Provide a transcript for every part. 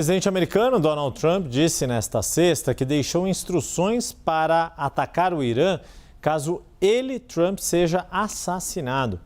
O presidente americano Donald Trump disse nesta sexta que deixou instruções para atacar o Irã caso ele, Trump, seja assassinado.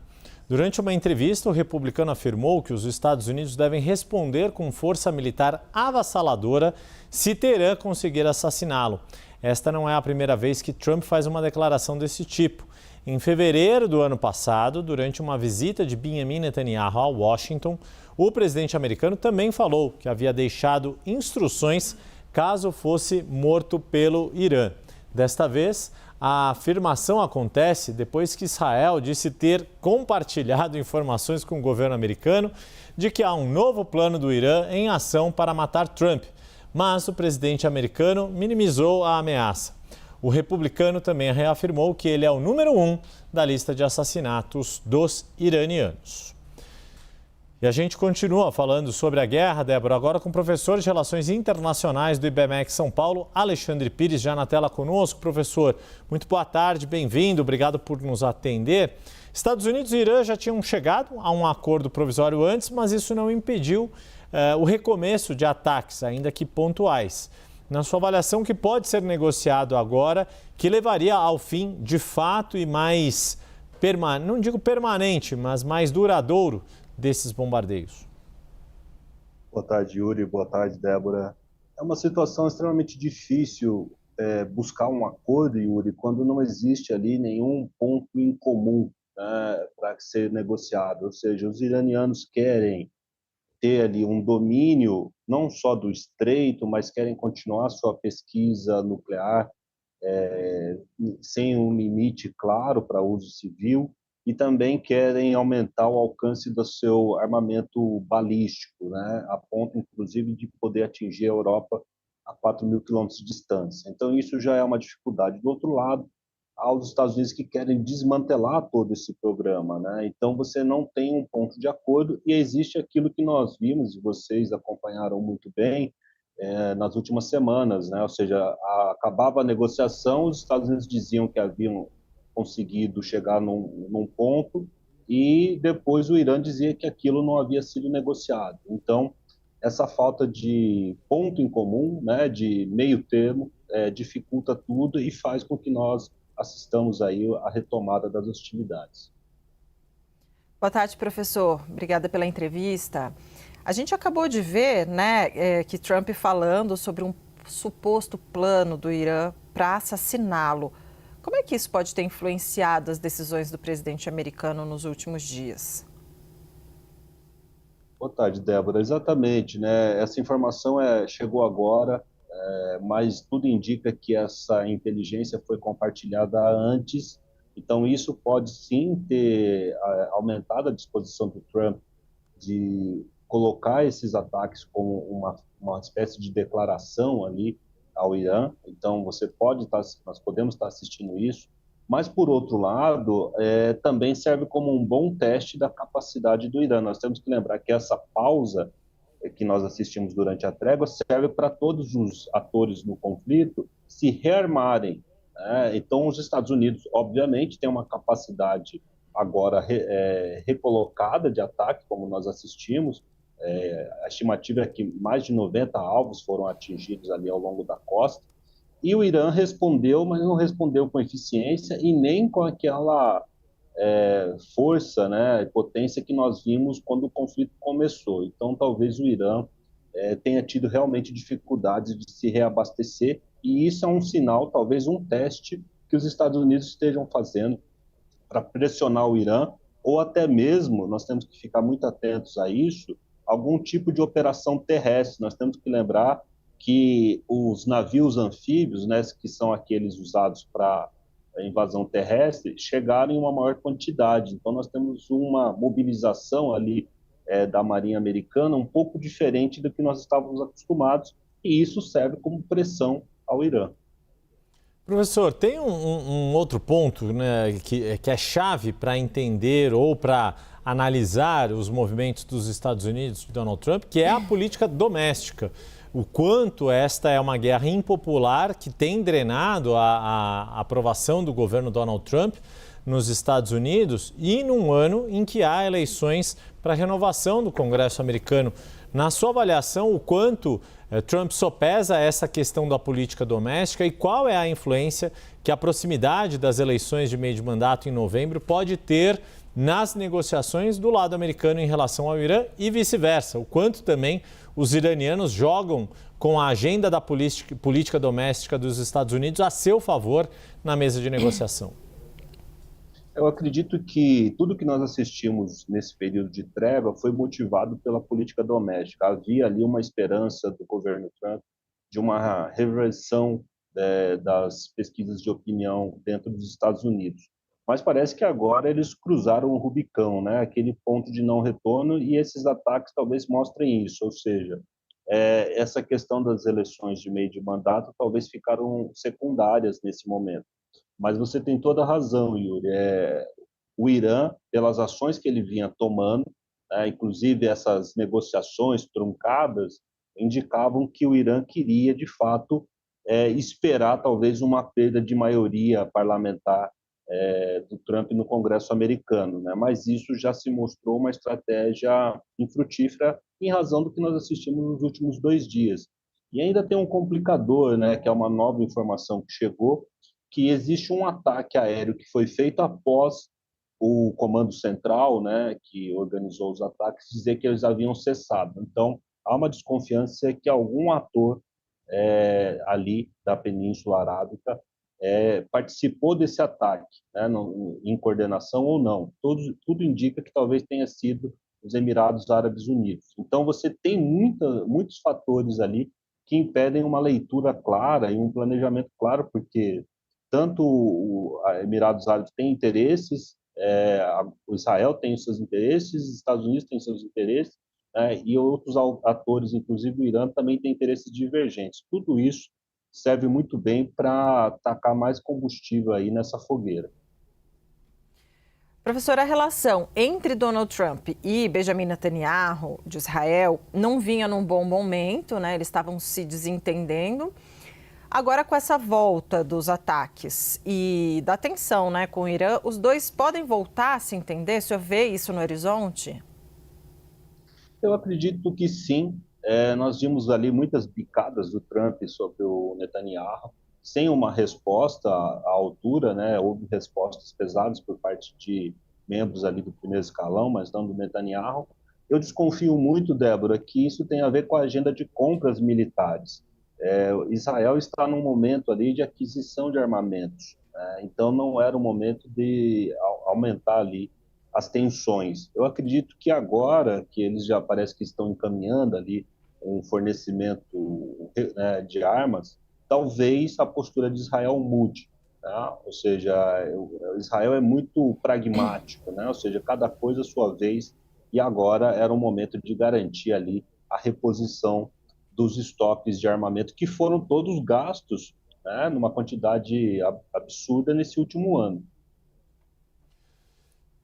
Durante uma entrevista, o republicano afirmou que os Estados Unidos devem responder com força militar avassaladora se Teherã conseguir assassiná-lo. Esta não é a primeira vez que Trump faz uma declaração desse tipo. Em fevereiro do ano passado, durante uma visita de Benjamin Netanyahu a Washington, o presidente americano também falou que havia deixado instruções caso fosse morto pelo Irã. Desta vez, a afirmação acontece depois que Israel disse ter compartilhado informações com o governo americano de que há um novo plano do Irã em ação para matar Trump. Mas o presidente americano minimizou a ameaça. O republicano também reafirmou que ele é o número 1 da lista de assassinatos dos iranianos. E a gente continua falando sobre a guerra, Débora, agora com o professor de Relações Internacionais do IBMEC São Paulo, Alexandre Pires, já na tela conosco. Professor, muito boa tarde, bem-vindo, obrigado por nos atender. Estados Unidos e Irã já tinham chegado a um acordo provisório antes, mas isso não impediu o recomeço de ataques, ainda que pontuais. Na sua avaliação, o que pode ser negociado agora que levaria ao fim de fato e mais, não digo permanente, mas mais duradouro desses bombardeios? Boa tarde, Yuri. Boa tarde, Débora. É uma situação extremamente difícil buscar um acordo, Yuri, quando não existe ali nenhum ponto em comum, né, para ser negociado. Ou seja, os iranianos querem ter ali um domínio não só do estreito, mas querem continuar sua pesquisa nuclear sem um limite claro para uso civil, e também querem aumentar o alcance do seu armamento balístico, né, a ponto, inclusive, de poder atingir a Europa a 4.000 quilômetros de distância. Então, isso já é uma dificuldade. Do outro lado, há os Estados Unidos que querem desmantelar todo esse programa, né? Então, você não tem um ponto de acordo e existe aquilo que nós vimos, e vocês acompanharam muito bem, nas últimas semanas, né? Ou seja, acabava a negociação, os Estados Unidos diziam que haviam conseguido chegar num ponto e depois o Irã dizia que aquilo não havia sido negociado. Então, essa falta de ponto em comum, né, de meio termo, dificulta tudo e faz com que nós assistamos aí à retomada das hostilidades. Boa tarde, professor. Obrigada pela entrevista. A gente acabou de ver, né, que Trump falando sobre um suposto plano do Irã para assassiná-lo. Como é que isso pode ter influenciado as decisões do presidente americano nos últimos dias? Boa tarde, Débora. Exatamente, né? Essa informação chegou agora, mas tudo indica que essa inteligência foi compartilhada antes. Então, isso pode sim ter aumentado a disposição do Trump de colocar esses ataques como uma espécie de declaração ali ao Irã. Então, nós podemos estar assistindo isso. Mas, por outro lado, também serve como um bom teste da capacidade do Irã. Nós temos que lembrar que essa pausa que nós assistimos durante a trégua serve para todos os atores no conflito se rearmarem, né? Então, os Estados Unidos, obviamente, têm uma capacidade agora recolocada de ataque, como nós assistimos. A estimativa é que mais de 90 alvos foram atingidos ali ao longo da costa. E o Irã respondeu, mas não respondeu com eficiência e nem com aquela força, né, potência que nós vimos quando o conflito começou. Então, talvez o Irã tenha tido realmente dificuldades de se reabastecer, e isso é um sinal, talvez um teste, que os Estados Unidos estejam fazendo para pressionar o Irã, ou até mesmo, nós temos que ficar muito atentos a isso, algum tipo de operação terrestre. Nós temos que lembrar que os navios anfíbios, né, que são aqueles usados para a invasão terrestre, chegaram em uma maior quantidade. Então, nós temos uma mobilização ali da Marinha Americana um pouco diferente do que nós estávamos acostumados, e isso serve como pressão ao Irã. Professor, tem um outro ponto, né, que é chave para entender ou para analisar os movimentos dos Estados Unidos de Donald Trump, que é a política doméstica. O quanto esta é uma guerra impopular que tem drenado a aprovação do governo Donald Trump nos Estados Unidos, e num ano em que há eleições para a renovação do Congresso americano Na sua avaliação, o quanto Trump sopesa essa questão da política doméstica e qual é a influência que a proximidade das eleições de meio de mandato em novembro pode ter nas negociações do lado americano em relação ao Irã e vice-versa? O quanto também os iranianos jogam com a agenda da política doméstica dos Estados Unidos a seu favor na mesa de negociação? Eu acredito que tudo que nós assistimos nesse período de trégua foi motivado pela política doméstica. Havia ali uma esperança do governo Trump de uma reversão das pesquisas de opinião dentro dos Estados Unidos. Mas parece que agora eles cruzaram o Rubicão, né? Aquele ponto de não retorno, e esses ataques talvez mostrem isso, ou seja, essa questão das eleições de meio de mandato talvez ficaram secundárias nesse momento. Mas você tem toda a razão, Yuri. O Irã, pelas ações que ele vinha tomando, inclusive essas negociações truncadas, indicavam que o Irã queria, de fato, esperar talvez uma perda de maioria parlamentar do Trump no Congresso americano, né? Mas isso já se mostrou uma estratégia infrutífera em razão do que nós assistimos nos últimos 2 dias. E ainda tem um complicador, né, que é uma nova informação que chegou, que existe um ataque aéreo que foi feito após o Comando Central, né, que organizou os ataques, dizer que eles haviam cessado. Então, há uma desconfiança que algum ator ali da Península Arábica participou desse ataque, né, em coordenação ou não. Tudo indica que talvez tenha sido os Emirados Árabes Unidos. Então, você tem muitos fatores ali que impedem uma leitura clara e um planejamento claro, porque tanto os Emirados Árabes têm interesses, o Israel tem os seus interesses, os Estados Unidos têm os seus interesses, e outros atores, inclusive o Irã, também têm interesses divergentes. Tudo isso serve muito bem para tacar mais combustível aí nessa fogueira. Professor, a relação entre Donald Trump e Benjamin Netanyahu, de Israel, não vinha num bom momento, né? Eles estavam se desentendendo. Agora, com essa volta dos ataques e da tensão, né, com o Irã, os dois podem voltar a se entender? O senhor vê isso no horizonte? Eu acredito que sim. Nós vimos ali muitas bicadas do Trump sobre o Netanyahu, sem uma resposta à altura, né? Houve respostas pesadas por parte de membros ali do primeiro escalão, mas não do Netanyahu. Eu desconfio muito, Débora, que isso tem a ver com a agenda de compras militares. Israel está num momento ali de aquisição de armamentos, né? Então não era o momento de aumentar ali as tensões. Eu acredito que agora que eles já parece que estão encaminhando ali um fornecimento, né, de armas, talvez a postura de Israel mude, tá? Ou seja, Israel é muito pragmático, né? Ou seja, cada coisa à sua vez, e agora era um momento de garantir ali a reposição dos estoques de armamento que foram todos gastos, né, numa quantidade absurda nesse último ano.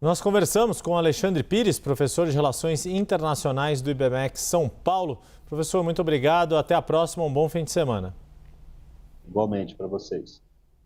Nós conversamos com Alexandre Pires, professor de Relações Internacionais do IBMEC São Paulo. Professor, muito obrigado. Até a próxima. Um bom fim de semana. Igualmente para vocês.